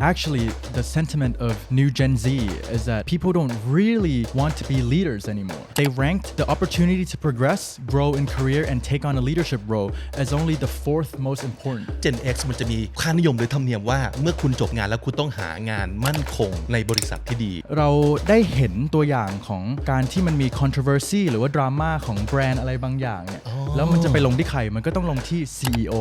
Actually, the sentiment of new Gen Z is that people don't really want to be leaders anymore. They ranked the opportunity to progress, grow in career, and take on a leadership role as only the fourth most important. Gen X มันจะมีค่านิยมหรือธรรมเนียมว่าเมื่อคุณจบงานแล้วคุณต้องหางานมั่นคงในบริษัทที่ดีเราได้เห็นตัวอย่างของการที่มันมี controversy หรือว่าดราม่าของแบรนด์อะไรบางอย่างเนี่ยแล้วมันจะไปลงที่ใครมันก็ต้องลงที่ CEO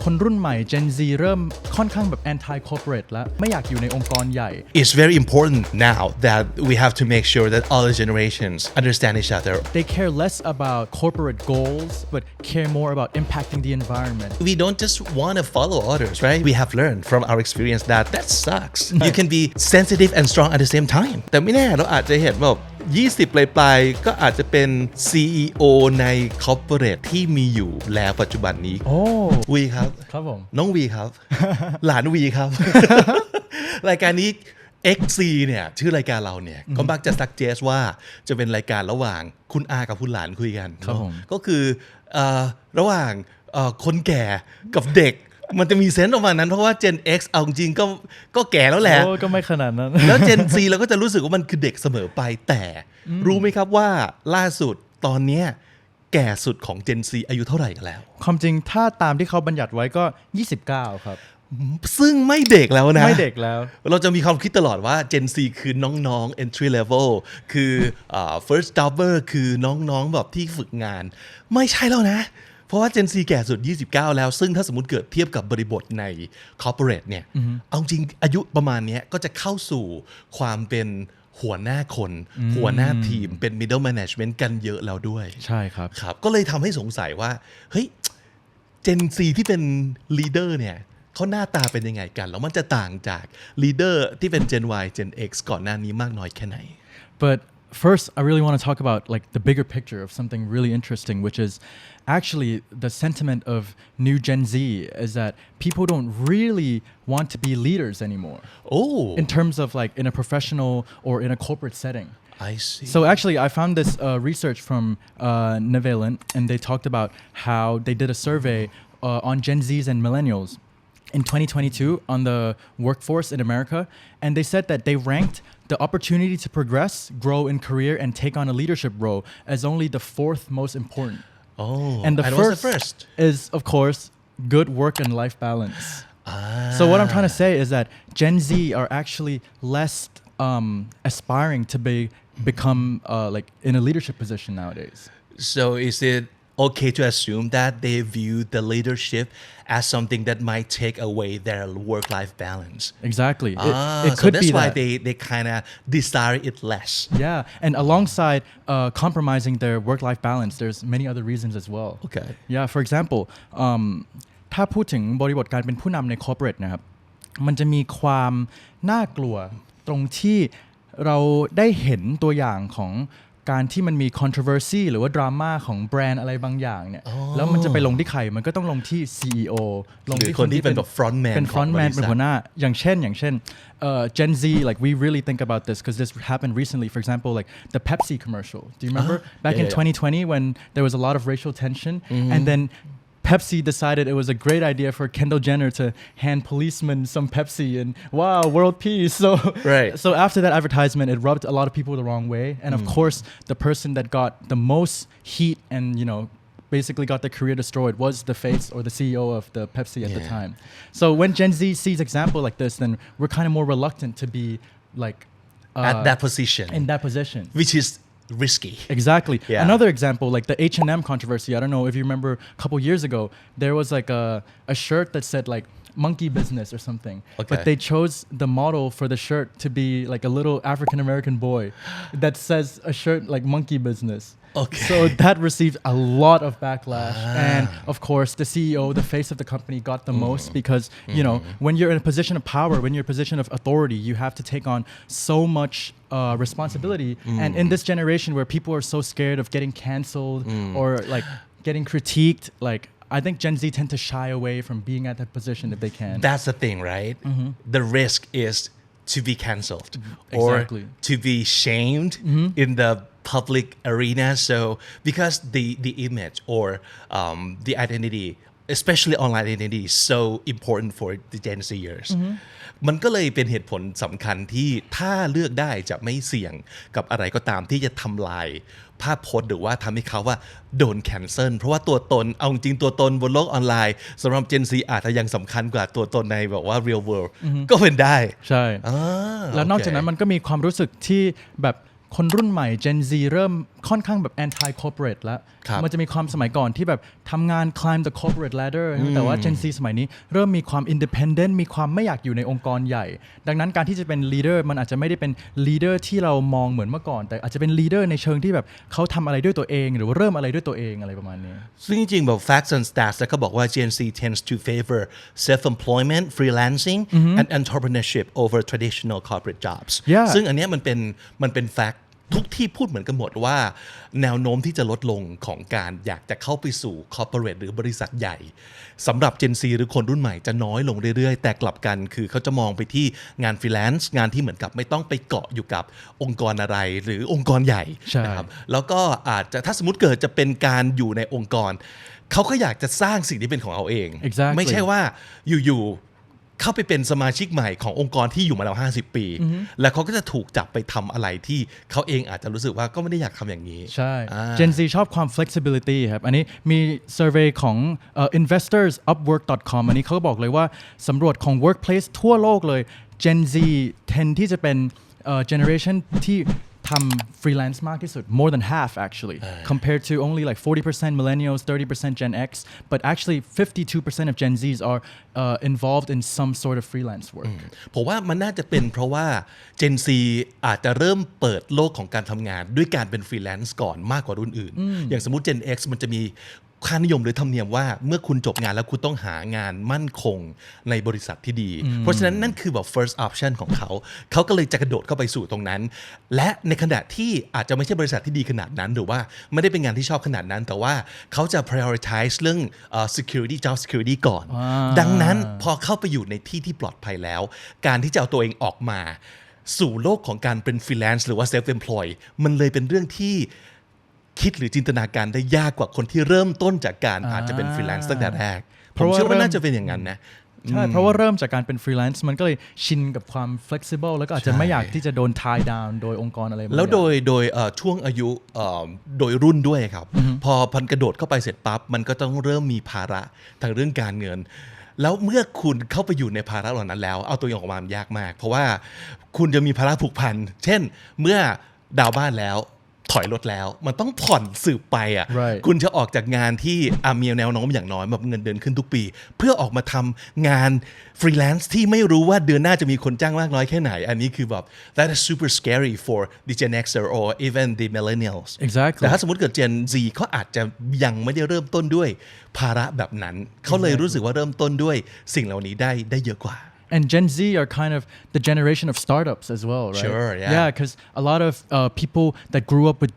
คนรุ่นใหม่ Gen Z เริ่มค่อนข้างแบบ anti corporate แล้วไม่อยากอยู่ในองค์กรใหญ่ It's very important now that we have to make sure that all the generations understand each other. They care less about corporate goals but care more about impacting the environment. We don't just want to follow orders, right? We have learned from our experience that sucks. You can be sensitive and strong at the same time. แต่ไม่แน่เราอาจจะเห็นแบบ20ปลายๆก็อาจจะเป็น CEO ใน corporate ที่มีอยู่แล้วปัจจุบันนี้วีครับครับผมน้องวีครับ หลานวีครับ รายการนี้ XZ เนี่ยชื่อรายการเราเนี่ยก็มักจะ suggest ว่าจะเป็นรายการระหว่างคุณอากับคุณหลานคุยกันก็คือระหว่างคนแก่กับเด็กมันจะมีเซนส์ออกมานั้นเพราะว่า Gen X เอาจริงก็แก่แล้วแหละก็ไม่ขนาดนั้นแล้ว Gen Z เราก็จะรู้สึกว่ามันคือเด็กเสมอไปแต่รู้ไหมครับว่าล่าสุดตอนนี้แก่สุดของ Gen Z อายุเท่าไหร่กันแล้วความจริงถ้าตามที่เขาบัญญัติไว้ก็29ครับซึ่งไม่เด็กแล้วนะไม่เด็กแล้วเราจะมีความคิดตลอดว่า Gen Z คือน้องๆ entry level คือfirst jobber คือน้องๆแบบที่ฝึกงานไม่ใช่แล้วนะเพราะว่า Gen Z แก่สุด29แล้วซึ่งถ้าสมมุติเกิดเทียบกับบริบทใน corporate เนี่ยเอาจริงอายุประมาณนี้ก็จะเข้าสู่ความเป็นหัวหน้าคนหัวหน้าทีมเป็น middle management กันเยอะแล้วด้วยใช่ครับครับก็เลยทำให้สงสัยว่าเฮ้ย Gen Z ที่เป็น leader เนี่ยเขาหน้าตาเป็นยังไงกันแล้วมันจะต่างจาก leader ที่เป็น Gen Y Gen X ก่อนหน้านี้มากน้อยแค่ไหน But first I really want to talk about like the bigger picture of something really interesting which is actually the sentiment of new Gen Z is that people don't really want to be leaders anymore. In terms of like in a professional or in a corporate setting. I see. So actually I found this research from Nevalent and they talked about how they did a survey on Gen Zs and millennials in 2022 on the workforce in America and they said that they ranked the opportunity to progress, grow in career and take on a leadership role as only the fourth most important. And the first is of course good work and life balance. So what I'm trying to say is that Gen Z are actually less aspiring to become like in a leadership position nowadays. So is it okay to assume that they view the leadership as something that might take away their work-life balance? Exactly. It so could that's be why that. they kind of desire it less. Yeah, and alongside compromising their work-life balance, there's many other reasons as well. Okay. Yeah, for example, ถ้าพูดถึงบริบทการเป็นผู้นำใน corporate นะครับมันจะมีความน่ากลัวตรงที่เราได้เห็นตัวอย่างของการที่มันมี controversy หรือว่าดราม่าของแบรนด์อะไรบางอย่างเนี่ยแล้วมันจะไปลงที่ใครมันก็ต้องลงที่ CEO ลงที่คนที่เป็นแบบ frontman เป็น frontman เป็นหัวหน้าอย่างเช่นGen Z like we really think about this because this happened recently for example like the Pepsi commercial do you remember back in 2020 when there was a lot of racial tension and then Pepsi decided it was a great idea for Kendall Jenner to hand policemen some Pepsi and wow, world peace. So after that advertisement, it rubbed a lot of people the wrong way. And of course, the person that got the most heat and, you know, basically got their career destroyed was the face or the CEO of the Pepsi at the time. So when Gen Z sees example like this, then we're kind of more reluctant to be like at that position. In that position. Which is risky. Exactly. Yeah. Another example, like the H&M controversy. I don't know if you remember a couple years ago, there was like a shirt that said like monkey business or something. Okay. But they chose the model for the shirt to be like a little African American boy that says a shirt like monkey business. Okay. So that received a lot of backlash. And of course, the CEO, the face of the company got the most because, you know, when you're in a position of power, when you're in a position of authority, you have to take on so much responsibility. And in this generation where people are so scared of getting canceled or like getting critiqued, like I think Gen Z tend to shy away from being at that position if they can. That's the thing, right? The risk is to be canceled or to be shamed in the public arena. So because the image or the identity especially online identity is so important for the Gen Zers มันก็เลยเป็นเหตุผลสำคัญที่ถ้าเลือกได้จะไม่เสี่ยงกับอะไรก็ตามที่จะทำลายภาพพจน์หรือว่าทำให้เขาว่าโดนแคนเซิลเพราะว่าตัวตนเอาจริงตัวตนบนโลกออนไลน์สำหรับ Gen Z อาจจะยังสำคัญกว่าตัวตนในแบบว่า real world ก็เป็นได้ใช่แล้วนอกจากนั้นมันก็มีความรู้สึกที่แบบคนรุ่นใหม่ Gen Z เริ่มค่อนข้างแบบ anti corporate แล้วมันจะมีความสมัยก่อนที่แบบทำงาน climb the corporate ladder แต่ว่า Gen Z สมัยนี้เริ่มมีความ independent มีความไม่อยากอยู่ในองค์กรใหญ่ดังนั้นการที่จะเป็น leader มันอาจจะไม่ได้เป็น leader ที่เรามองเหมือนเมื่อก่อนแต่อาจจะเป็น leader ในเชิงที่แบบเขาทำอะไรด้วยตัวเองหรือว่าเริ่มอะไรด้วยตัวเองอะไรประมาณนี้ซึ่งจริงๆแบบ facts and stats แล้วก็บอกว่า Gen Z tends to favor self-employment freelancing and entrepreneurship over traditional corporate jobs ซึ่งอันนี้มันเป็น factทุกที่พูดเหมือนกันหมดว่าแนวโน้มที่จะลดลงของการอยากจะเข้าไปสู่ corporate หรือบริษัทใหญ่สำหรับ Gen Z หรือคนรุ่นใหม่จะน้อยลงเรื่อยๆแต่กลับกันคือเขาจะมองไปที่งาน freelance งานที่เหมือนกับไม่ต้องไปเกาะอยู่กับองค์กรอะไรหรือองค์กรใหญ่นะครับแล้วก็อาจจะถ้าสมมติเกิดจะเป็นการอยู่ในองค์กรเขาก็อยากจะสร้างสิ่งที่เป็นของเขาเอง ไม่ใช่ว่าอยู่เข้าไปเป็นสมาชิกใหม่ขององค์กรที่อยู่มาแล้ว50 ปีแล้วเขาก็จะถูกจับไปทำอะไรที่เขาเองอาจจะรู้สึกว่าก็ไม่ได้อยากทำอย่างนี้ใช่ Gen Z ชอบความ flexibility ครับอันนี้มี survey ของ investors upwork.com อันนี้เขาก็บอกเลยว่าสำรวจของ workplace ทั่วโลกเลย Gen Z tend ที่จะเป็น generation ที่ทำ freelance มากที่สุด more than half actually compared to only like 40% millennials 30% Gen X but actually 52% of Gen Zs are involved in some sort of freelance work ผมว่ามันน่าจะเป็นเพราะว่า Gen Z อาจจะเริ่มเปิดโลกของการทำงานด้วยการเป็น freelance ก่อนมากกว่ารุ่นอื่นอย่างสมมุติ Gen X มันจะมีค่านิยมหรือธรรมเนียมว่าเมื่อคุณจบงานแล้วคุณต้องหางานมั่นคงในบริษัทที่ดีเพราะฉะนั้นนั่นคือแบบ first option ของเขาก็เลยจะกระโดดเข้าไปสู่ตรงนั้นและในขณะที่อาจจะไม่ใช่บริษัทที่ดีขนาดนั้นหรือว่าไม่ได้เป็นงานที่ชอบขนาดนั้นแต่ว่าเขาจะ prioritize เรื่องsecurity job security ก่อนดังนั้นพอเข้าไปอยู่ในที่ที่ปลอดภัยแล้วการที่จะเอาตัวเองออกมาสู่โลกของการเป็น freelance หรือว่า self employed มันเลยเป็นเรื่องที่คิดหรือจินตนาการได้ยากกว่าคนที่เริ่มต้นจากการอาจจะเป็นฟรีแลนซ์ตั้งแต่แรกผมเชื่อว่าน่าจะเป็นอย่างนั้นนะใช่เพราะว่าเริ่มจากการเป็นฟรีแลนซ์มันก็เลยชินกับความ flexible แล้วก็อาจจะไม่อยากที่จะโดน tie down โดยองค์กรอะไรแล้วโดยช่วงอายุโดยรุ่นด้วยครับพอพันกระโดดเข้าไปเสร็จปั๊บมันก็ต้องเริ่มมีภาระทางเรื่องการเงินแล้วเมื่อคุณเข้าไปอยู่ในภาระเหล่านั้นแล้วเอาตัวอย่างออกมายากมากเพราะว่าคุณจะมีภาระผูกพันเช่นเมื่อดาวน์บ้านแล้วถอยรถแล้วมันต้องผ่อนสืบไปอ่ะ คุณจะออกจากงานที่มีแนวโน้มอย่างน้อยแบบเงินเดือนขึ้นทุกปีเพื่อออกมาทำงานฟรีแลนซ์ที่ไม่รู้ว่าเดือนหน้าจะมีคนจ้างมากน้อยแค่ไหนอันนี้คือแบบ that is super scary for the Gen Xer or even the millennials exactly แต่ถ้าสมมติเกิด Gen Z เขาอาจจะยังไม่ได้เริ่มต้นด้วยภาระแบบนั้นเขาเลยรู้สึกว่าเริ่มต้นด้วยสิ่งเหล่านี้ได้เยอะกว่าAnd Gen Z are kind of the generation of startups as well, right? Sure, yeah. Yeah, because a lot of people that grew up with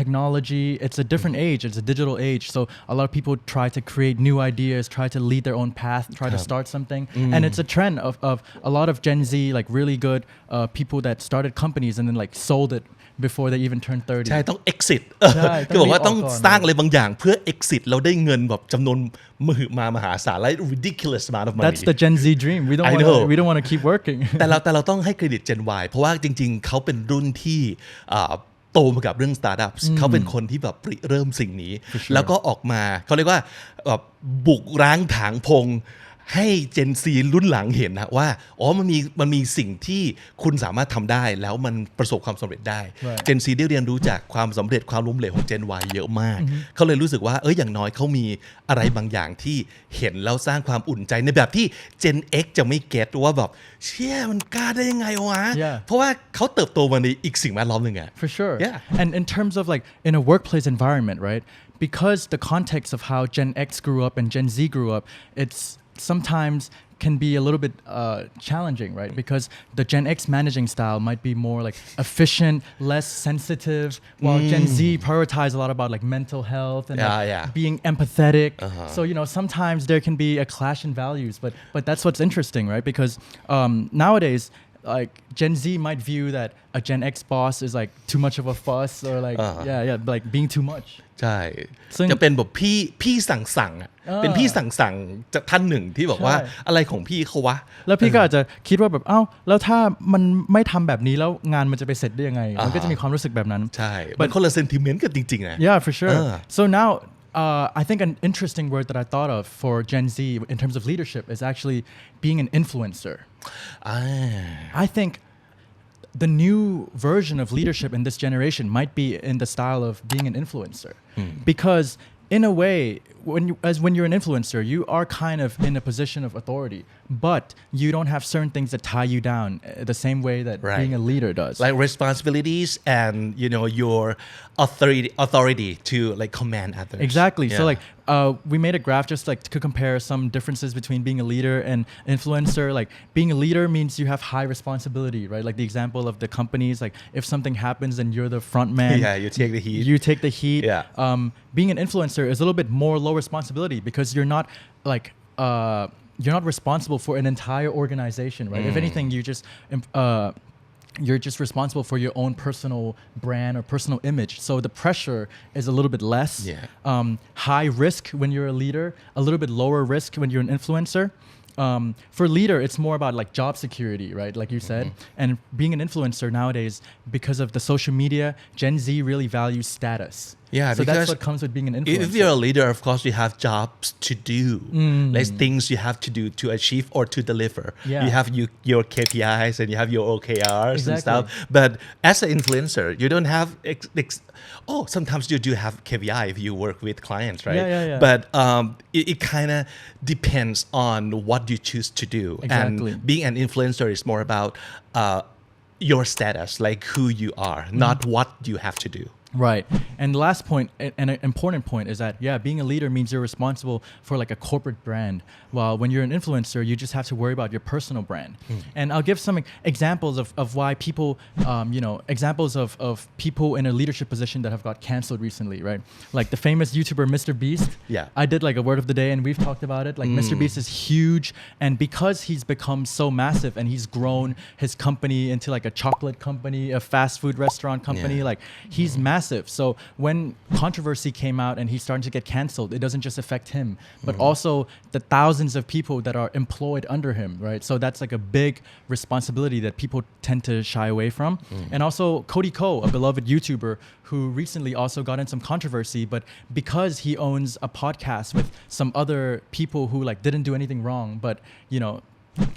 technology, it's a different age, it's a digital age. So a lot of people try to create new ideas, try to lead their own path, try to start something. And it's a trend of a lot of Gen Z, like really good people that started companies and then like sold it before they even turn 30 ใช่ต้อง exit คือบอกว่าต้องสร้างอะไรบางอย่างเพื่อ exit แล้วได้เงินแบบจำนวนมหาศาลและ ridiculous amount of money That's the Gen Z dream we don't want to keep working แต่เราต้องให้เครดิต Gen Y เพราะว่าจริงๆเขาเป็นรุ่นที่โตมากับเรื่อง startups เขาเป็นคนที่แบบเริ่มสิ่งนี้แล้วก็ออกมาเขาเรียกว่าบุกร้างถางพงให้ Gen Z รุ่นหลังเห็นนะว่ามันมีสิ่งที่คุณสามารถทำได้แล้วมันประสบความสำเร็จได้ Gen Z ได้เรียนรู้จากความสำเร็จความล้มเหลวของ Gen Y เยอะมากเขาเลยรู้สึกว่าอย่างน้อยเขามีอะไรบางอย่างที่เห็นแล้วสร้างความอุ่นใจในแบบที่ Gen X จะไม่เก็ตว่าแบบเชี่ยมันกล้าได้ยังไงวะเพราะว่าเขาเติบโตมาในอีกสิ่งแวดล้อมนึงอะ For sure and in terms of like in a workplace environment right because the context of how Gen X grew up and Gen Z grew up it's sometimes can be a little bit challenging, right? Because the Gen X managing style might be more like efficient, less sensitive, while Gen Z prioritize a lot about like mental health and being empathetic. So sometimes there can be a clash in values, but that's what's interesting, right? Because nowadays like Gen Z might view that a Gen X boss is like too much of a fuss or like like being too much ใช่ ซึ่ง จะเป็นแบบพี่สั่งอ่ะเป็นพี่สั่งจากท่านหนึ่งที่บอกว่าอะไรของพี่เขาวะแล้วพี่ก็อาจจะคิดว่าแบบแล้วถ้ามันไม่ทำแบบนี้แล้วงานมันจะไปเสร็จได้ยังไงมันก็จะมีความรู้สึกแบบนั้นใช่มันคนละเซนติเมนต์กันจริงๆนะ yeah for sure so now I think an interesting word that I thought of for Gen Z in terms of leadership is actually being an influencer. I think the new version of leadership in this generation might be in the style of being an influencer. Because in a way, when you're an influencer, you are kind of in a position of authority, but you don't have certain things that tie you down the same way that being a leader does. Like responsibilities and your authority to like command others. Exactly. So like we made a graph just like to compare some differences between being a leader and influencer. Like being a leader means you have high responsibility, right? Like the example of the companies, like if something happens and you're the front man, you take the heat. You take the heat. Yeah. Being an influencer is a little bit more low responsibility because you're not like you're not responsible for an entire organization, right? If anything, you're just responsible for your own personal brand or personal image. So the pressure is a little bit less. High risk when you're a leader, a little bit lower risk when you're an influencer. For leader, it's more about like job security, right? Like you said. And being an influencer nowadays, because of the social media, Gen Z really values status. Yeah, so that's what comes with being an influencer. If you're a leader, of course, you have jobs to do. Like things you have to do to achieve or to deliver. You have your KPIs and you have your OKRs and stuff. But as an influencer, you don't have sometimes you do have KPI if you work with clients, right? But it kind of depends on what you choose to do. Exactly. And being an influencer is more about your status, like who you are, not what you have to do. Right. And the last point, and an important point, is that, being a leader means you're responsible for like a corporate brand. While when you're an influencer, you just have to worry about your personal brand. And I'll give some examples of why people, examples of people in a leadership position that have got canceled recently, right? Like the famous YouTuber, Mr. Beast. Yeah. I did like a word of the day and we've talked about it. Like Mr. Beast is huge. And because he's become so massive and he's grown his company into like a chocolate company, a fast food restaurant company, like he's massive. So when controversy came out and he's starting to get canceled, it doesn't just affect him, but also the thousands of people that are employed under him, right? So that's like a big responsibility that people tend to shy away from. And also Cody Ko, a beloved YouTuber who recently also got in some controversy, but because he owns a podcast with some other people who like didn't do anything wrong, but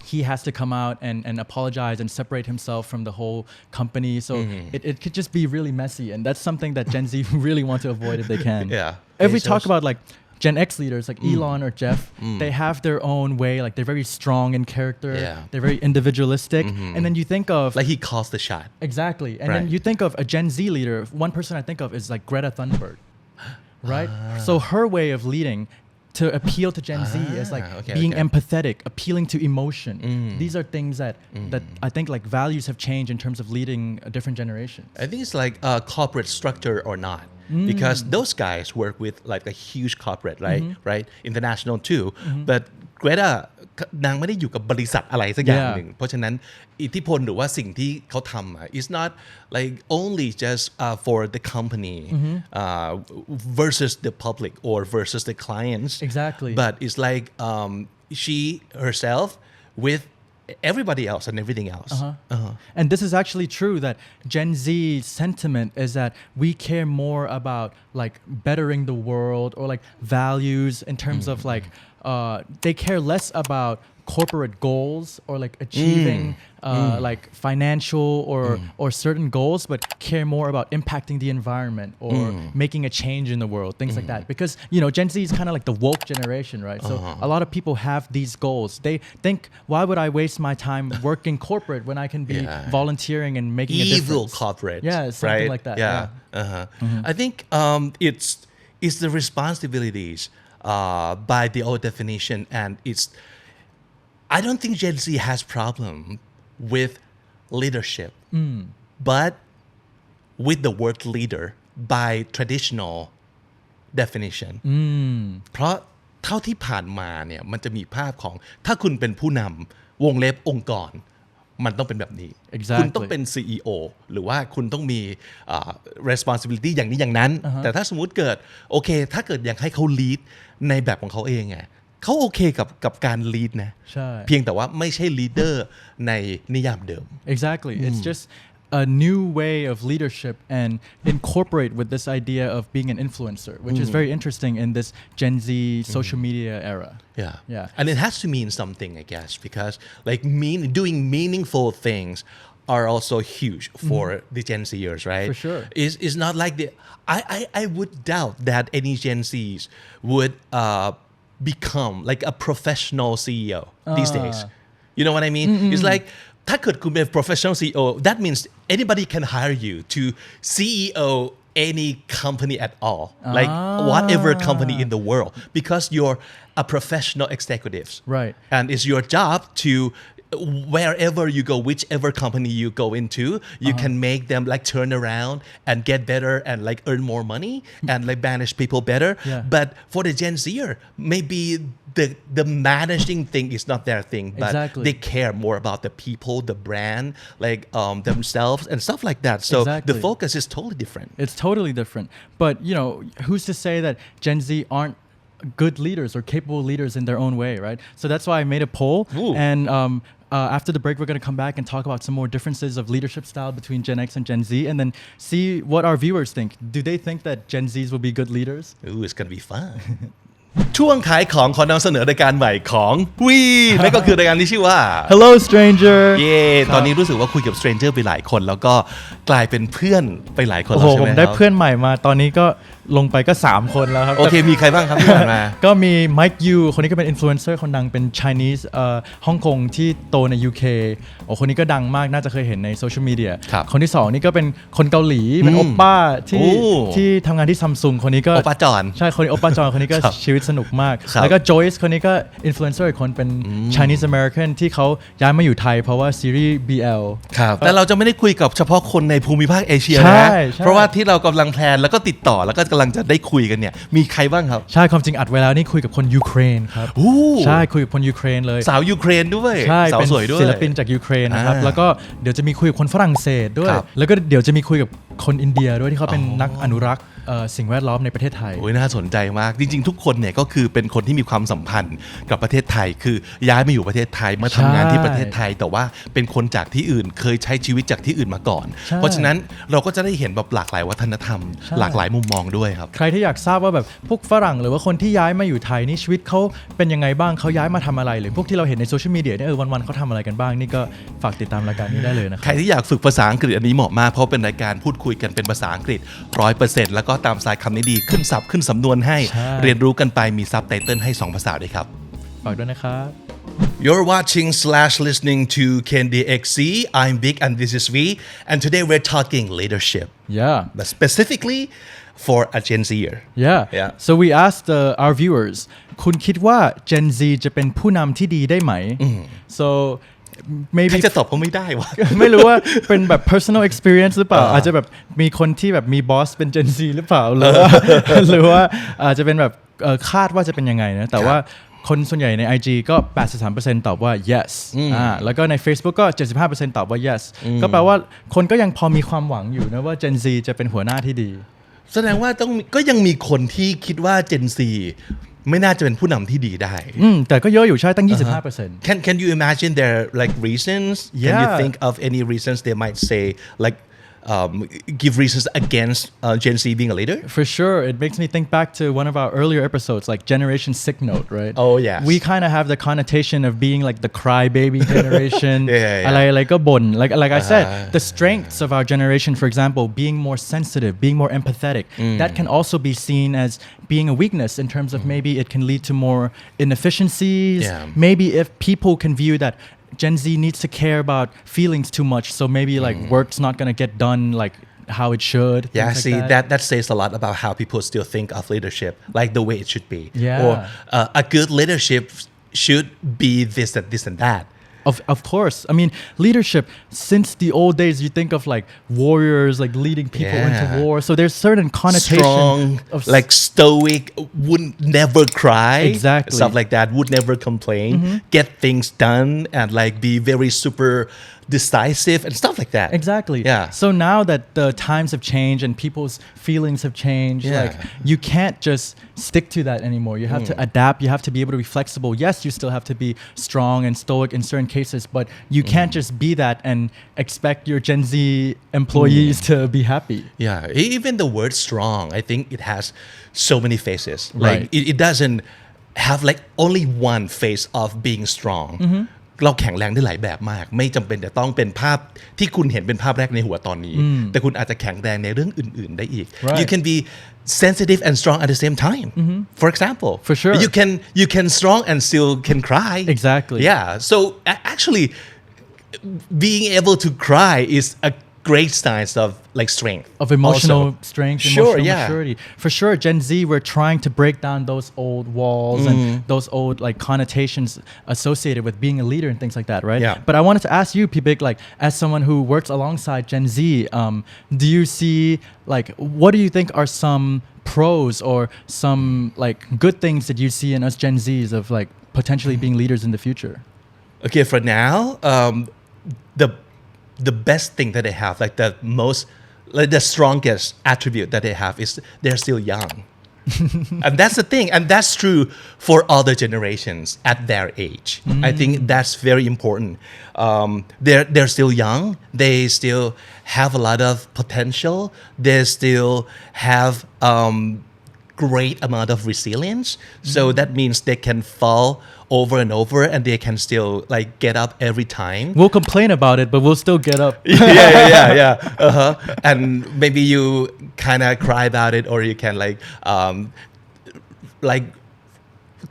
he has to come out and apologize and separate himself from the whole company. So it could just be really messy. And that's something that Gen Z really want to avoid if they can. If we talk about like Gen X leaders like Elon or Jeff, they have their own way. Like they're very strong in character. They're very individualistic. And then you think of... Like he calls the shot. Exactly. And then you think of a Gen Z leader. One person I think of is like Greta Thunberg. Right? So her way of leading... to appeal to Gen Z is like being empathetic, appealing to emotion. These are things that I think like values have changed in terms of leading a different generation. I think it's like a corporate structure or not. Because those guys work with like a huge corporate, right? International too. But Greta นางไม่ได้อยู่กับบริษัทอะไรสักอย่างหนึ่งเพราะฉะนั้นอิทธิพลหรือว่าสิ่งที่เขาทำis not like only just for the company versus the public or versus the clients. Exactly. But it's like she herself with everybody else and everything else. And this is actually true that Gen Z sentiment is that we care more about like bettering the world or like values in terms of like they care less about corporate goals or like achieving like financial or certain goals, but care more about impacting the environment or making a change in the world, things like that. Because Gen Z is kind of like the woke generation, right? So a lot of people have these goals. They think, why would I waste my time working corporate when I can be volunteering and making a difference? Evil corporate, something like that. I think it's the responsibilities by the old definition, and I don't think Gen Z has problem with leadership, but with the word leader by traditional definition. เพราะเท่าที่ผ่านมาเนี่ยมันจะมีภาพของถ้าคุณเป็นผู้นำวงเล็บองค์กร มันต้องเป็นแบบนี้ Exactly. คุณต้องเป็น CEO หรือว่าคุณต้องมีresponsibility อย่างนี้อย่างนั้น แต่ถ้าสมมุติเกิดโอเคถ้าเกิดอยากให้เขา lead ในแบบของเขาเองไงเขาโอเคกับการ lead นะเพียงแต่ว่าไม่ใช่ leader ในนิยามเดิม Exactly. It's just a new way of leadership and incorporate with this idea of being an influencer, which is very interesting in this Gen Z social media era. Yeah. And it has to mean something, I guess, because like doing meaningful things are also huge for the Gen Zers, right? For sure. It's not like I would doubt that any Gen Zs would become like a professional CEO these days. You know what I mean? It's likeถ้าเกิดคุณเป็น professional CEO that means anybody can hire you to CEO any company at all like whatever company in the world because you're a professional executive right and it's your job to wherever you go whichever company you go into you can make them like turn around and get better and like earn more money and like manage people better but for the Gen Zer maybe the managing thing is not their thing but they care more about the people the brand like themselves and stuff like that so the focus is totally different it's totally different but you know who's to say that Gen Z aren't good leaders or capable leaders in their own way right so that's why I made a poll and after the break, we're going to come back and talk about some more differences of leadership style between Gen X and Gen Z and then see what our viewers think. Do they think that Gen Zs will be good leaders? Ooh, it's going to be fun. ช่วงขายของขอนำเสนอรายการใหม่ของวีนั่นก็คือรายการที่ชื่อว่า Hello Stranger เย่ตอนนี้รู้สึกว่าคุยกับ Stranger ไปหลายคนแล้วก็กลายเป็นเพื่อนไปหลายคนแล้วใช่ไหมครับผมได้เพื่อนใหม่มาตอนนี้ก็ลงไปก็3คนแล้วครับโอเคมีใครบ้างครับที่ผ่านมาก็มี Mike Yu คนนี้ก็เป็น influencer คนดังเป็น Chinese ฮ่องกงที่โตใน UK โอ้คนนี้ก็ดังมากน่าจะเคยเห็นในโซเชียลมีเดียคนที่2นี่ก็เป็นคนเกาหลีเป็นโอปป้าที่ทำงานที่ซัมซุงคนนี้ก็โอปป้าจอนใช่คนนี้โอปป้าจอนคนนี้ก็ชีวิตสนุกมากแล้วก็ Joyce คนนี้ก็ influencer อีกคนเป็น Chinese American ที่เขาย้ายมาอยู่ไทยเพราะว่าซีรีส์ BL แต่เราจะไม่ได้คุยกับเฉพาะคนในภูมิภาคเอเชียนะเพราะว่าที่เรากำลังแพลนแล้วก็ติดต่อแล้วก็กำลังจะได้คุยกันเนี่ยมีใครบ้างครับใช่ความจริงอัดไว้แล้วนี่คุยกับคนยูเครนครับใช่คุยกับคนยูเครนเลยสาวยูเครนด้วยสาวสวยด้วยศิลปินจากยูเครนนะครับแล้วก็เดี๋ยวจะมีคุยกับคนฝรั่งเศสด้วยแล้วก็เดี๋ยวจะมีคุยกับคนอินเดียด้วยที่เขาเป็นนักอนุรักษ์สิ่งแวดล้อมในประเทศไทยโอ้ยน่าสนใจมากจริงๆทุกคนเนี่ยก็คือเป็นคนที่มีความสัมพันธ์กับประเทศไทยคือย้ายมาอยู่ประเทศไทยมาทำงานที่ประเทศไทยแต่ว่าเป็นคนจากที่อื่นเคยใช้ชีวิตจากที่อื่นมาก่อนเพราะฉะนั้นเราก็จะได้เห็นแบบหลากหลายวัฒนธรรมหลากหลายมุมมองด้วยครับใครที่อยากทราบว่าแบบพวกฝรั่งหรือว่าคนที่ย้ายมาอยู่ไทยนี่ชีวิตเขาเป็นยังไงบ้างเขาย้ายมาทำอะไรหรือพวกที่เราเห็นในโซเชียลมีเดียเนี่ยวันๆเขาทำอะไรกันบ้างนี่ก็ฝากติดตามรายการนี้ได้เลยนะครับใครที่อยากฝึกภาษาอังกฤษอันนี้เหมาะมากเพราะเป็นรายการพูดคุยกันเป็นภาษาอังกฤษ 100% แล้วก็ตามสายคำนี้ดีขึ้นศัพท์ขึ้นสำนวนให้เรียนรู้กันไปมีซับไตเติลให้2ภาษาด้วยครับฝากด้วยนะครับ You're watching / listening to Candy XZ. I'm Big and this is V and today we're talking leadership. Yeah. But specifically for a Gen Zer. Yeah. So we asked our viewers คุณคิดว่า Gen Z จะเป็นผู้นำที่ดีได้ไหม So maybe ใครจะตอบเขาไม่ได้วะ ไม่รู้ว่าเป็นแบบ personal experience หรือเปล่าอาจจะแบบมีคนที่แบบมีบอสเป็น Gen Z หรือเปล่าหรือว่าอาจจะเป็นแบบคาดว่าจะเป็นยังไงนะแต่ว่าคนส่วนใหญ่ใน IG ก็ 83% ตอบว่า yes แล้วก็ใน Facebook ก็ 75% ตอบว่า yes ก็แปลว่าคนก็ยังพอมีความหวังอยู่นะว่า Gen Z จะเป็นหัวหน้าที่ดีแสดงว่าก็ยังมีคนที่คิดว่า Gen Zไม่น่าจะเป็นผู้นำที่ดีได้แต่ก็เยอะอยู่ใช่ตั้ง 25% Can you imagine their like reasons Can you think of any reasons they might say like give reasons against Gen Z being a leader? For sure. It makes me think back to one of our earlier episodes, like Generation Sick Note, right? Oh, yes. We kind of have the connotation of being like the crybaby generation.อะไรก็บ่น Like I said, the strengths of our generation, for example, being more sensitive, being more empathetic, that can also be seen as being a weakness in terms of maybe it can lead to more inefficiencies. Maybe if people can view that Gen Z needs to care about feelings too much, so maybe like work's not gonna get done like how it should. Yeah, see that says a lot about how people still think of leadership, like the way it should be. Or a good leadership should be this and that. Of course. I mean, leadership, since the old days, you think of like warriors, like leading people into war. So there's certain connotation strong, of like stoic, would never cry. Exactly. Stuff like that, would never complain, get things done and like be very super decisive and stuff like that. Exactly. Yeah. So now that the times have changed and people's feelings have changed, Yeah. like you can't just stick to that anymore. You have to adapt. You have to be able to be flexible. Yes, you still have to be strong and stoic in certain cases, but you can't just be that and expect your Gen Z employees to be happy. Yeah, even the word strong, I think it has so many faces. Like Right. it doesn't have like only one face of being strong. เราแข็งแรงได้หลายแบบมากไม่จำเป็นจะต้องเป็นภาพที่คุณเห็นเป็นภาพแรกในหัวตอนนี้แต่คุณอาจจะแข็งแรงในเรื่องอื่นๆได้อีก Right. You can be sensitive and strong at the same time. For example, For sure. you can strong and still can cry. Exactly. Yeah. So actually being able to cry is a great sign of like strength Of emotional also. strength, Sure, emotional yeah. maturity. For sure, Gen Z, we're trying to break down those old walls and those old like connotations associated with being a leader and things like that, right? Yeah. But I wanted to ask you, P-Big, like as someone who works alongside Gen Z, do you see like what do you think are some pros or some like good things that you see in us Gen Zs of like potentially being leaders in the future? Okay, for now, the best thing that they have, like the most, like the strongest attribute that they have is they're still young. And that's the thing, and that's true for all the generations at their age. I think that's very important. They're still young. They still have a lot of potential. They still have great amount of resilience. So that means they can fall over and over, and they can still like get up every time. We'll complain about it, but we'll still get up. Yeah. And maybe you kind of cry about it, or you can like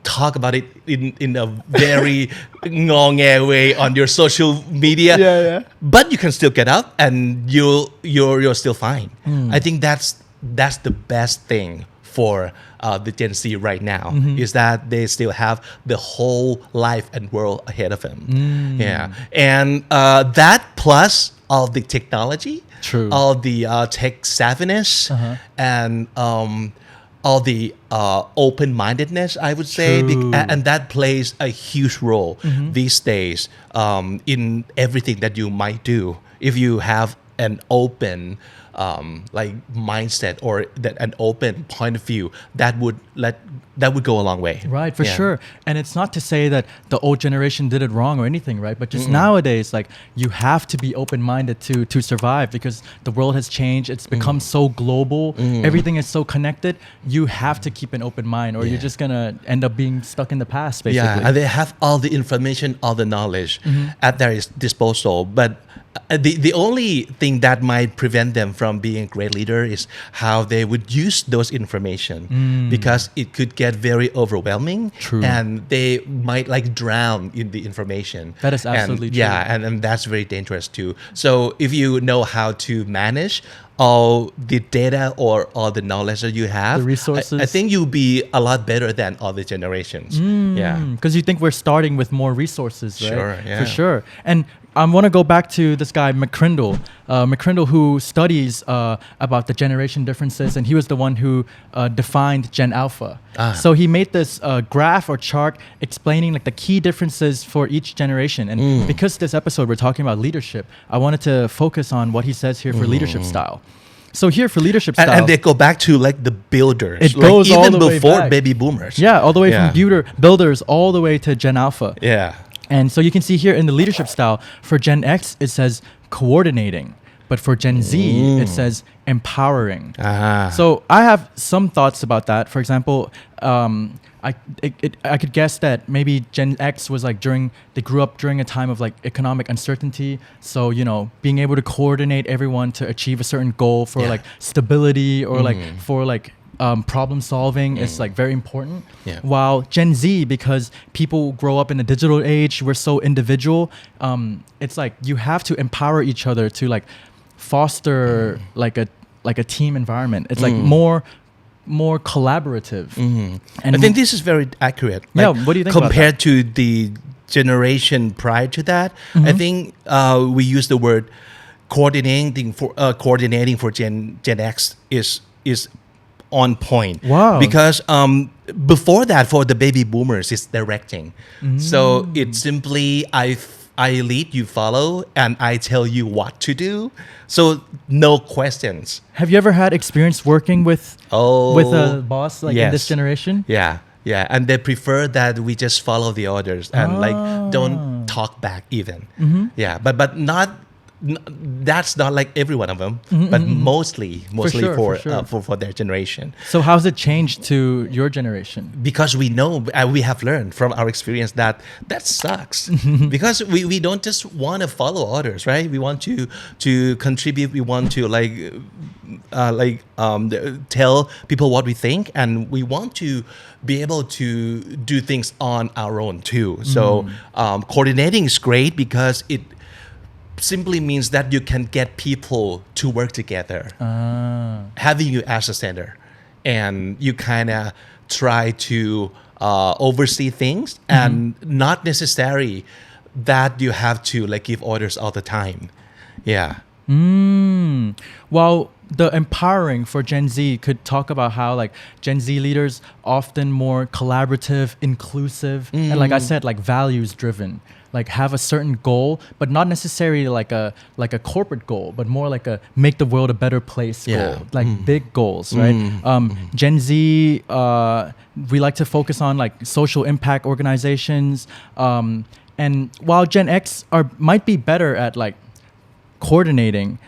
talk about it in a very ngong way on your social media. Yeah. But you can still get up, and you're still fine. I think that's the best thing for the Gen Z right now is that they still have the whole life and world ahead of them. Yeah, and that plus all the technology, True. all the tech savviness, and all the open-mindedness, I would say, True. and that plays a huge role these days in everything that you might do. If you have an open like mindset or an open point of view, that would go a long way. Right, for sure. And it's not to say that the old generation did it wrong or anything, right? But just nowadays, like you have to be open-minded to survive because the world has changed. It's become so global. Everything is so connected. You have to keep an open mind or you're just gonna end up being stuck in the past, basically. Yeah, and they have all the information, all the knowledge at their disposal. But the only thing that might prevent them from being a great leader is how they would use those information because it could get very overwhelming. True. And they might like drown in the information. That is absolutely true. Yeah, and that's very dangerous too. So if you know how to manage all the data or all the knowledge that you have, The resources. I think you'll be a lot better than other generations. Yeah. Because you think we're starting with more resources, right? Sure, yeah. For sure. And I want to go back to this guy McCrindle who studies about the generation differences, and he was the one who defined Gen Alpha. So he made this graph or chart explaining like the key differences for each generation. And because this episode we're talking about leadership, I wanted to focus on what he says here for leadership style. So here for leadership style, And they go back to like the builders. It goes like, all even the way before back. baby boomers. Yeah, all the way from builders all the way to Gen Alpha. Yeah. And so you can see here in the leadership style, for Gen X, it says coordinating. But for Gen Z, it says empowering. So I have some thoughts about that. For example, I could guess that maybe Gen X was like they grew up during a time of like economic uncertainty. So, you know, being able to coordinate everyone to achieve a certain goal for like stability or like for like problem solving is like very important. While Gen Z, because people grow up in the digital age, we're so individual. It's like you have to empower each other to like foster like a team environment. It's like more collaborative. And I think this is very accurate. Yeah, what do you think about compared to the generation prior to that? I think we use the word coordinating for Gen X is on point. Wow. Because before that, for the baby boomers, it's directing. So it's simply I lead, you follow, and I tell you what to do. So no questions. Have you ever had experience working with a boss like in this Yes. generation? Yeah, and they prefer that we just follow the orders and like don't talk back even. Yeah, but not that's not like every one of them, but mostly for their generation. So how's it changed to your generation? Because we know we have learned from our experience that sucks. Because we don't just want to follow orders, right? We want to contribute. We want to tell people what we think, and we want to be able to do things on our own too. So coordinating is great because it simply means that you can get people to work together, having you as a center, and you kind of try to oversee things, and not necessary that you have to like give orders all the time. Yeah. Well, the empowering for Gen Z could talk about how like Gen Z leaders often more collaborative, inclusive, and like I said, like values driven. Like have a certain goal, but not necessarily like a corporate goal, but more like a make the world a better place goal, like big goals, right? Gen Z, we like to focus on like social impact organizations, and while Gen X might be better at like coordinating,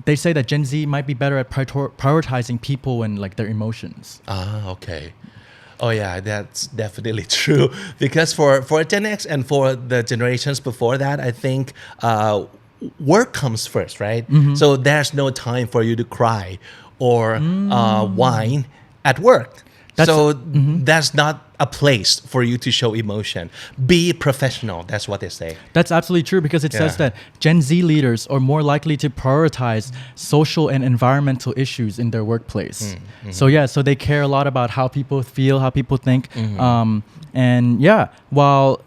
they say that Gen Z might be better at prioritizing people and like their emotions. Okay. Oh yeah, that's definitely true. Because for Gen X and for the generations before that, I think work comes first, right? So there's no time for you to cry or whine at work. That's not a place for you to show emotion. Be professional. That's what they say. That's absolutely true because it says that Gen Z leaders are more likely to prioritize social and environmental issues in their workplace. So they care a lot about how people feel, how people think. While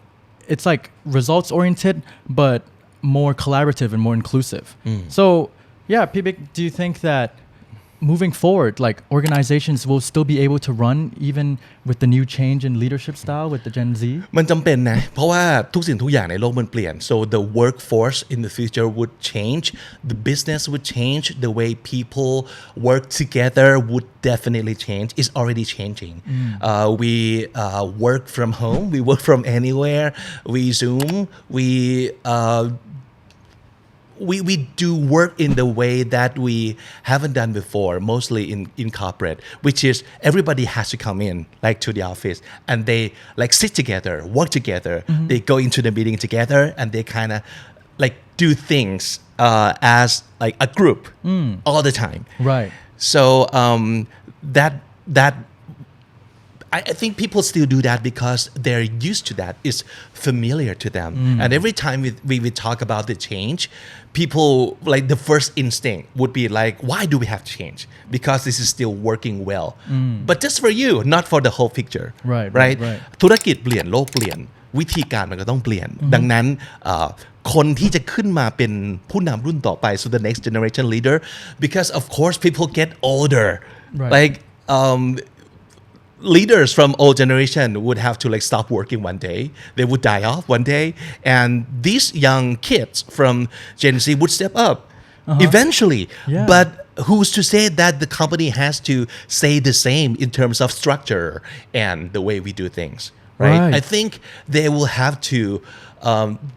it's like results oriented, but more collaborative and more inclusive. So Pibik, do you think that moving forward, like organizations will still be able to run even with the new change in leadership style with the Gen Z? มันจำเป็นนะเพราะว่าทุกสิ่งทุกอย่างในโลกมันเปลี่ยน so the workforce in the future would change, the business would change, the way people work together would definitely change. It's already changing. We work from home, we work from anywhere, we Zoom, we do work in the way that we haven't done before, mostly in corporate, which is everybody has to come in like to the office and they like sit together, work together. They go into the meeting together and they kind of like do things as like a group all the time. Right. So that I think people still do that because they're used to that. It's familiar to them. And every time we talk about the change, people like the first instinct would be like, why do we have to change? Because this is still working well. But just for you, not for the whole picture. Right. ธุรกิจเปลี่ยนโลกเปลี่ยนวิธีการมันก็ต้องเปลี่ยนดังนั้นคนที่จะขึ้นมาเป็นผู้นำรุ่นต่อไป so the next generation leader, because of course people get older. Like leaders from old generation would have to like stop working one day. They would die off one day, and these young kids from Gen Z would step up eventually. But who's to say that the company has to stay the same in terms of structure and the way we do things, right? I think they will have to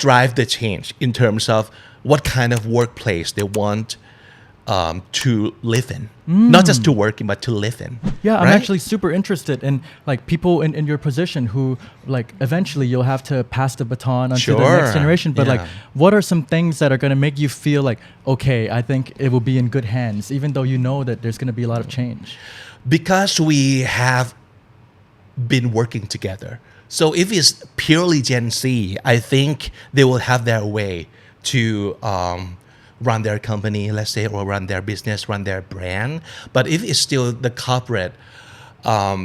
drive the change in terms of what kind of workplace they want to live in, not just to work in, but to live in. Yeah, I'm actually super interested in like people in your position who like eventually you'll have to pass the baton on to the next generation. But like, what are some things that are going to make you feel like, okay, I think it will be in good hands, even though you know that there's going to be a lot of change? Because we have been working together. So if it's purely Gen Z, I think they will have their way to run their company, let's say, or run their business, run their brand. But if it's still the corporate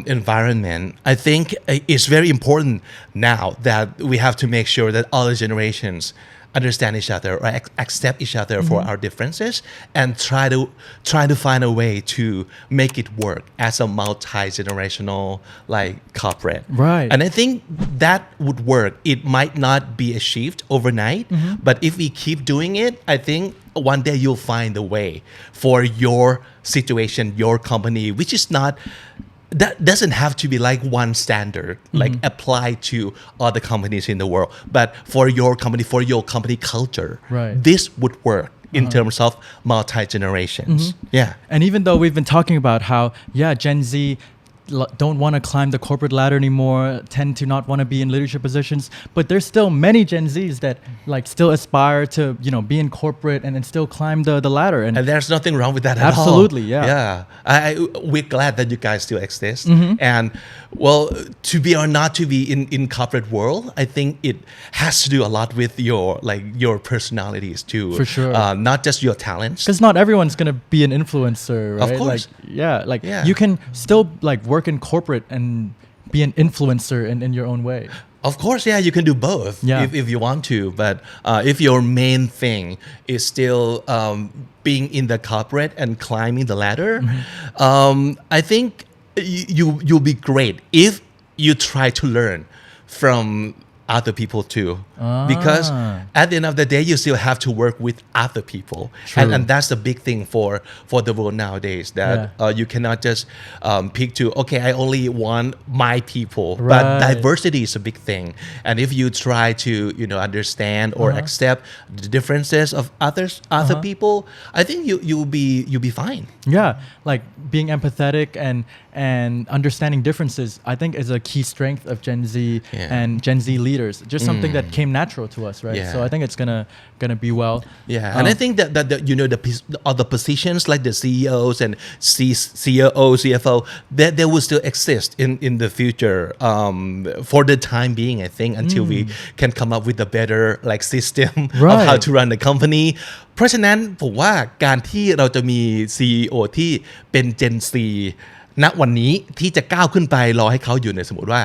environment, I think it's very important now that we have to make sure that all the generations understand each other or accept each other for our differences and try to find a way to make it work as a multi-generational like corporate. Right. And I think that would work. It might not be achieved overnight, but if we keep doing it, I think one day you'll find a way for your situation, your company, which is not that doesn't have to be like one standard like applied to other companies in the world, but for your company culture, right. this would work in terms of multi-generations. Yeah. And even though we've been talking about how Gen Z don't want to climb the corporate ladder anymore, tend to not want to be in leadership positions, but there's still many Gen Zs that like still aspire to be in corporate and still climb the ladder, and there's nothing wrong with that at absolutely, all. We're glad that you guys still exist. And well, to be or not to be in corporate world, I think it has to do a lot with your personalities too. For sure. Not just your talents. Because not everyone's gonna be an influencer, right? Of course. You can still like work in corporate and be an influencer in your own way. Of course, you can do both if you want to. But if your main thing is still being in the corporate and climbing the ladder, I think you'll be great if you try to learn from other people too, because at the end of the day you still have to work with other people. And that's the big thing for the world nowadays, that you cannot just pick to okay, I only want my people, but diversity is a big thing. And if you try to understand or accept the differences of other people, I think you'll be fine. Like being empathetic and understanding differences, I think is a key strength of Gen Z and Gen Z leaders. Just something that came natural to us, right? So I think it's gonna be well. And I think that the other positions like the CEOs and COO, CFO, they will still exist in the future for the time being. I think until we can come up with a better like system of how to run the company. เพราะฉะนั้นผมว่าการที่เราจะมี CEO ที่เป็น Gen Zณวันนี้ที่จะก้าวขึ้นไปรอให้เขาอยู่ในสมมติว่า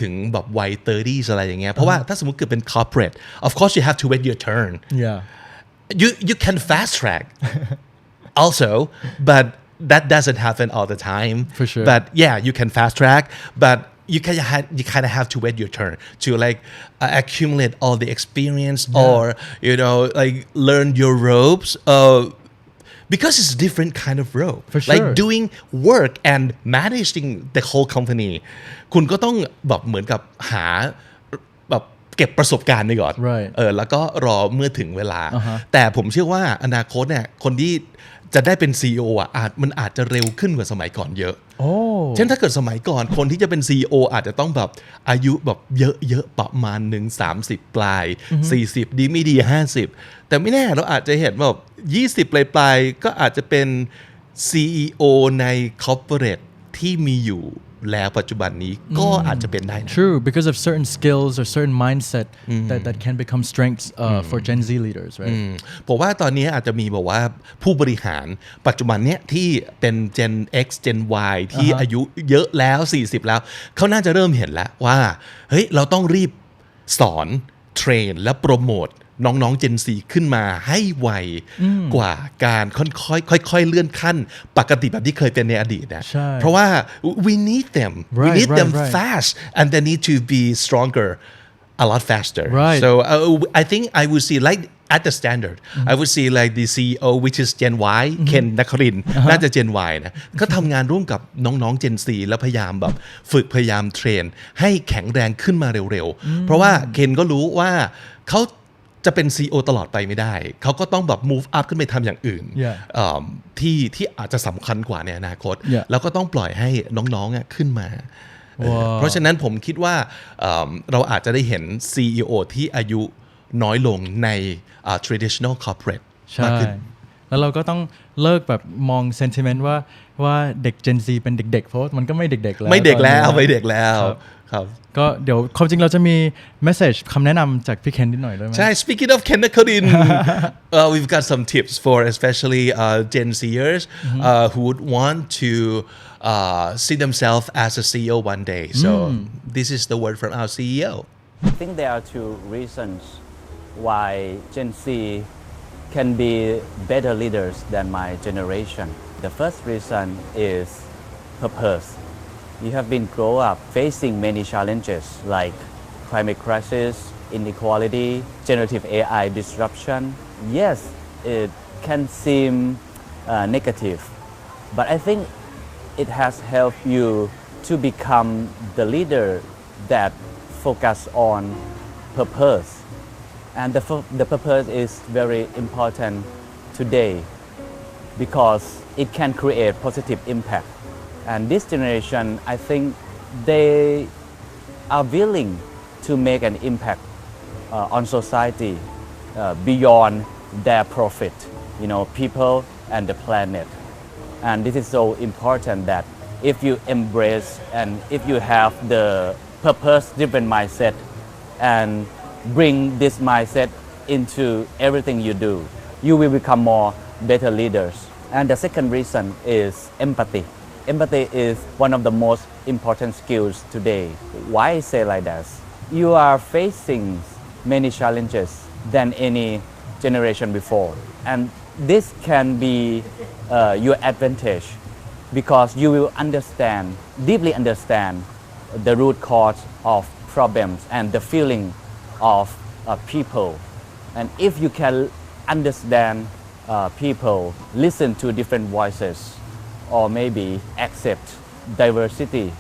ถึงแบบวัย 30s อะไรอย่างเงี้ยเพราะว่าถ้าสมมติเกิดเป็น corporate of course you have to wait your turn. You can fast track also, but that doesn't happen all the time. For sure. But you can fast track, but you kind of have to wait your turn to like accumulate all the experience or like learn your ropes. Because it's a different kind of role. For sure. Like doing work and managing the whole company. คุณก็ต้องแบบเหมือนกับหาแบบเก็บประสบการณ์ไปก่อน แล้วก็รอเมื่อถึงเวลา แต่ผมเชื่อว่าอนาคตเนี่ยคนที่จะได้เป็น CEO มันอาจจะเร็วขึ้นกว่าสมัยก่อนเยอะเช่นถ้าเกิดสมัยก่อนคนที่จะเป็น CEO อาจจะต้องแบบอายุแบบเยอะประมาณ30 ปลาย40ดีไม่ดี50แต่ไม่แน่เราอาจจะเห็นแบบ20ปลายก็อาจจะเป็น CEO ใน corporate ที่มีอยู่แล้วปัจจุบันนี้ก็อาจจะเป็นได้นะ True, because of certain skills or certain mindset that can become strengths for Gen Z leaders, right? ผมว่าตอนนี้อาจจะมีบอกว่าผู้บริหารปัจจุบันเนี้ยที่เป็น Gen X Gen Y ที่อายุเยอะแล้ว40แล้วเขาน่าจะเริ่มเห็นแล้วว่าเฮ้ยเราต้องรีบสอนเทรนและโปรโมทน้องๆ Gen Z ขึ้นมาให้ไวกว่าการค่อยๆเลื่อนขั้นปกติแบบที่เคยเป็นในอดีตนะเพราะว่า we need them fast and they need to be stronger a lot faster so I think I would see like at the standard I would see like the CEO which is Gen Y เคนนครินทร์น่าจะ Gen Y นะก็ทำงานร่วมกับน้องๆ Gen Z แล้วพยายามแบบฝึกพยายามเทรนให้แข็งแรงขึ้นมาเร็วๆเพราะว่าเคนก็รู้ว่าเขาจะเป็น CEO ตลอดไปไม่ได้เขาก็ต้องแบบ move up ขึ้นไปทำอย่างอื่นที่อาจจะสำคัญกว่าในอนาคตแล้วก็ต้องปล่อยให้น้องๆขึ้นมาเพราะฉะนั้นผมคิดว่าเราอาจจะได้เห็น CEO ที่อายุน้อยลงในtraditional corporate มากขึ้นแล้วเราก็ต้องเลิกแบบมอง sentiment ว่าเด็ก Gen Z เป็นเด็กๆเพราะมันก็ไม่เด็กๆแล้วไม่เด็กแล้วครับก็เดี๋ยวความจริงเราจะมี message คำแนะนำจากพี่เคนนิดหน่อยด้วยไหมใช่ speaking of เคนนครินทร์ we've got some tips for especially Gen Zers who would want to see themselves as a CEO one day. So this is the word from our CEO. I think there are two reasons why Gen Z can be better leaders than my generation. The first reason is purpose. You have been grow up facing many challenges like climate crisis, inequality, generative AI disruption. Yes, it can seem negative, but I think it has helped you to become the leader that focus on purpose. And the purpose is very important today because it can create positive impact. And this generation, I think they are willing to make an impact on society beyond their profit, people and the planet. And this is so important that if you embrace and if you have the purpose-driven mindset and bring this mindset into everything you do, you will become more better leaders. And the second reason is empathy. Empathy is one of the most important skills today. Why I say like that? You are facing many challenges than any generation before, and this can be your advantage because you will deeply understand the root cause of problems and the feeling of people. And if you can understand people, listen to different voices, or maybe accept diversity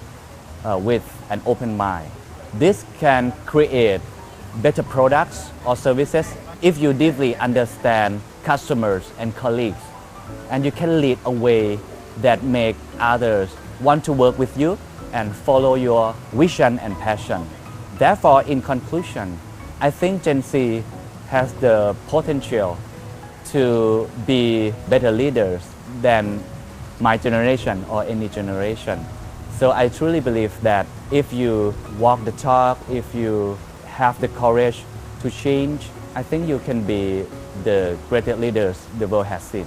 with an open mind, this can create better products or services if you deeply understand customers and colleagues, and you can lead a way that make others want to work with you and follow your vision and passion. Therefore, in conclusion, I think Gen Z has the potential to be better leaders than my generation or any generation. So I truly believe that if you walk the talk, if you have the courage to change, I think you can be the greatest leaders the world has seen.